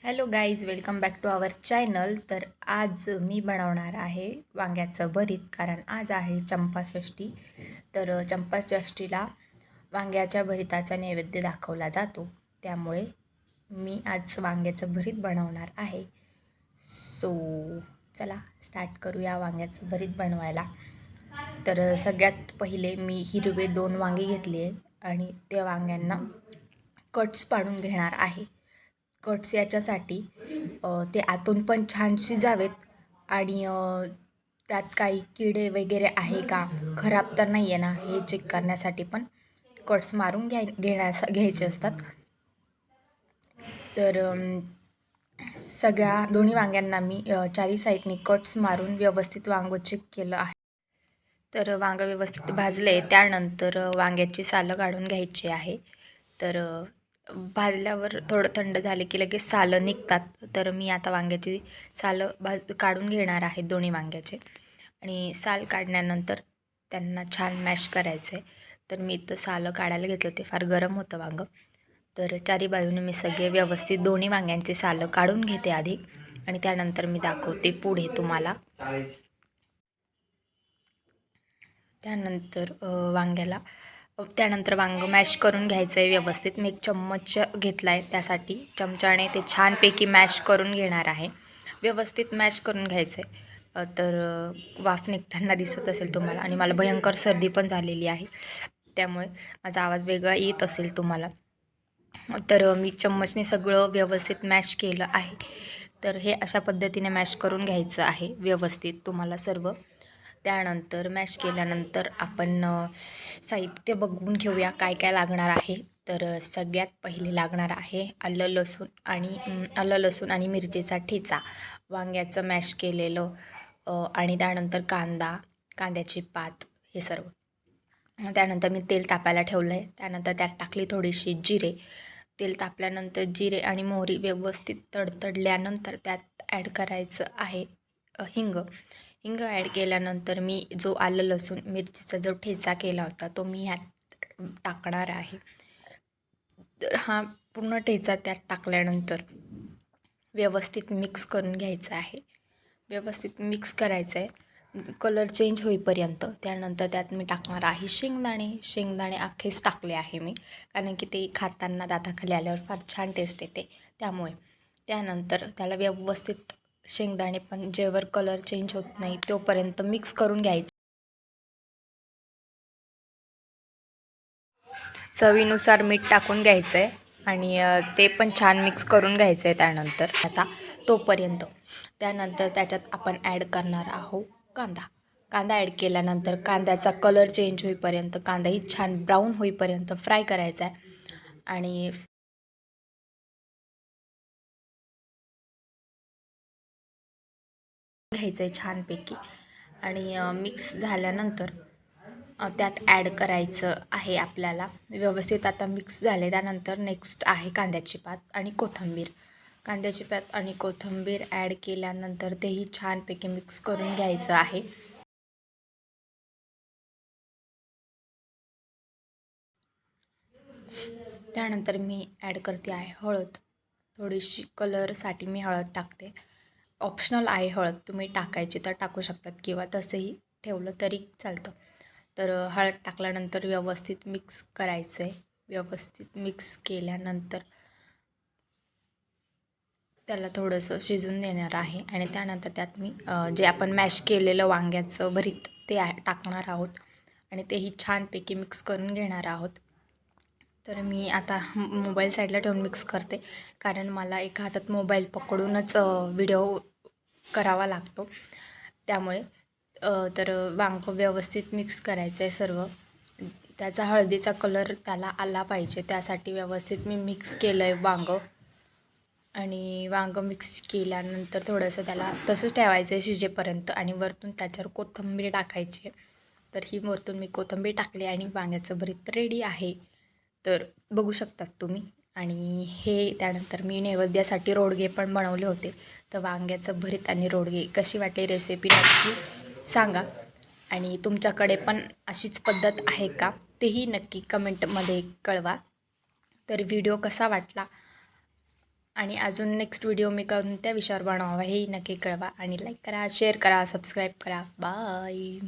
Hello guys, welcome back to our channel. तर आज मी बनवणार आहे वांग्याचं भरीत, कारण आज आहे चंपाषष्ठी. तर चंपाषष्ठीला वांग्याच्या भरीताचा नैवेद्य दाखवला जातो, त्यामुळे मी आज वांग्याचं भरीत बनवणार आहे. सो चला स्टार्ट करूया वांग्याचं भरीत बनवायला. तर सगळ्यात पहिले मी हिरवे 2 वांगे घेतले आणि त्या वांग्यांना कट्स पाडून घेणार आहे. कट्स याच्यासाठी ते आतून पण छान शिजावेत आणि त्यात काही किडे वगैरे आहे का, खराब तर नाही आहे ना, हे चेक करण्यासाठी पण कट्स मारून घ्यायचे असतात. तर दोन्ही वांग्यांना मी चारी साईडनी कट्स मारून व्यवस्थित वांगं चेक केलं आहे. तर वांगं व्यवस्थित भाजले, त्यानंतर वांग्याची सालं काढून घ्यायची आहे. तर भाजल्यावर थोडं थंड झाले की लगेच सालं निघतात. तर मी आता वांग्याची सालं काढून घेणार आहे दोन्ही वांग्याचे, आणि साल काढल्यानंतर त्यांना छान मॅश करायचं आहे. तर मी इथं सालं काढायला घेतलं, ते फार गरम होतं वांगं. तर चारी बाजूने मी सगळे व्यवस्थित दोन्ही वांग्यांचे सालं काढून घेते आधी, आणि त्यानंतर मी दाखवते पुढे तुम्हाला. त्यानंतर वांगं मॅश करून घ्यायचं आहे व्यवस्थित. मी एक चम्मच घेतला आहे, त्यासाठी चमच्याने ते छानपैकी मॅश करून घेणार आहे. व्यवस्थित मॅश करून घ्यायचं आहे. तर वाफ निघताना दिसत असेल तुम्हाला, आणि मला भयंकर सर्दी पण झालेली आहे, त्यामुळे माझा आवाज वेगळा येत असेल तुम्हाला. तर मी चम्मचने सगळं व्यवस्थित मॅश केलं आहे. तर हे अशा पद्धतीने मॅश करून घ्यायचं आहे व्यवस्थित तुम्हाला सर्व. त्यानंतर मॅश केल्यानंतर आपण साहित्य बघून घेऊया काय काय लागणार आहे. तर सगळ्यात पहिले लागणार आहे आलं लसूण आणि मिरचीचा ठेचा, वांग्याचं मॅश केलेलं, आणि त्यानंतर कांद्याची पात, हे सर्व. त्यानंतर मी तेल तापायला ठेवलं आहे. त्यानंतर त्यात टाकली थोडीशी जिरे. तेल तापल्यानंतर जिरे आणि मोहरी व्यवस्थित तडतडल्यानंतर त्यात ॲड करायचं आहे हिंग. ॲड केल्यानंतर मी जो आलं लसूण मिरचीचा जो ठेचा केला होता तो मी ह्यात टाकणार आहे. तर हा पूर्ण ठेचा त्यात टाकल्यानंतर व्यवस्थित मिक्स करून घ्यायचं आहे. व्यवस्थित मिक्स करायचं आहे कलर चेंज होईपर्यंत. त्यानंतर त्यात मी टाकणार आहे शेंगदाणे अख्खेच टाकले आहे मी, कारण की ते खाताना दाताखाली आल्यावर फार छान टेस्ट येते, त्यामुळे. त्यानंतर त्याला व्यवस्थित शेंगदाणे पण जेवर कलर चेंज होत नाही तोपर्यंत मिक्स करून घ्यायचं. चवीनुसार मीठ टाकून घ्यायचं आहे, आणि ते पण छान मिक्स करून घ्यायचं आहे त्यानंतर तोपर्यंत. त्यानंतर त्याच्यात आपण ॲड करणार आहोत कांदा ॲड केल्यानंतर कांद्याचा कलर चेंज होईपर्यंत, कांदाही छान ब्राऊन होईपर्यंत फ्राय करायचा आहे, आणि घ्यायचं आहे छानपैकी. आणि मिक्स झाल्यानंतर त्यात ॲड करायचं आहे आपल्याला व्यवस्थित. आता मिक्स झाले, त्यानंतर नेक्स्ट आहे कांद्याची पात आणि कोथिंबीर ॲड केल्यानंतर तेही छानपैकी मिक्स करून घ्यायचं आहे. त्यानंतर मी ॲड करते आहे हळद. थोडीशी कलरसाठी मी हळद टाकते. ऑप्शनल आहे हळद, तुम्ही टाकायची तर टाकू शकतात, किंवा तसंही ठेवलं तरी चालतं. तर हळद टाकल्यानंतर व्यवस्थित मिक्स करायचं आहे. व्यवस्थित मिक्स केल्यानंतर त्याला थोडंसं शिजून देणार आहे, आणि त्यानंतर त्यात मी जे आपण मॅश केलेलं वांग्याचं भरीत ते टाकणार आहोत, आणि तेही छानपैकी मिक्स करून घेणार आहोत. तर मी आता मोबाईल साईडला ठेवून मिक्स करते, कारण मला एका हातात मोबाईल पकडूनच व्हिडिओ करावा लागतो, त्यामुळे. तर वांगं व्यवस्थित मिक्स करायचं आहे सर्व. त्याचा हळदीचा कलर त्याला आला पाहिजे, त्यासाठी व्यवस्थित मी मिक्स केलं आहे वांगं. आणि वांगं मिक्स केल्यानंतर थोडंसं त्याला तसंच ठेवायचं आहे शिजेपर्यंत, आणि वरतून त्याच्यावर कोथिंबीर टाकायची. तर ही वरतून मी कोथिंबीर टाकली, आणि वांग्याचं भरीत रेडी आहे. तर बघू शकतात तुम्ही. आणि हे त्यानंतर मी नैवेद्यासाठी रोडगे पण बनवले होते. तर वांग्याचं भरीत आणि रोडगे कशी वाटली रेसिपी नक्की सांगा, आणि तुमच्याकडे पण अशीच पद्धत आहे का तेही नक्की कमेंटमध्ये कळवा. तर व्हिडिओ कसा वाटला आणि अजून नेक्स्ट व्हिडिओ मी कोणत्या विषयावर बनवावा हेही नक्की कळवा आणि लाईक करा, शेअर करा, सबस्क्राईब करा. बाय.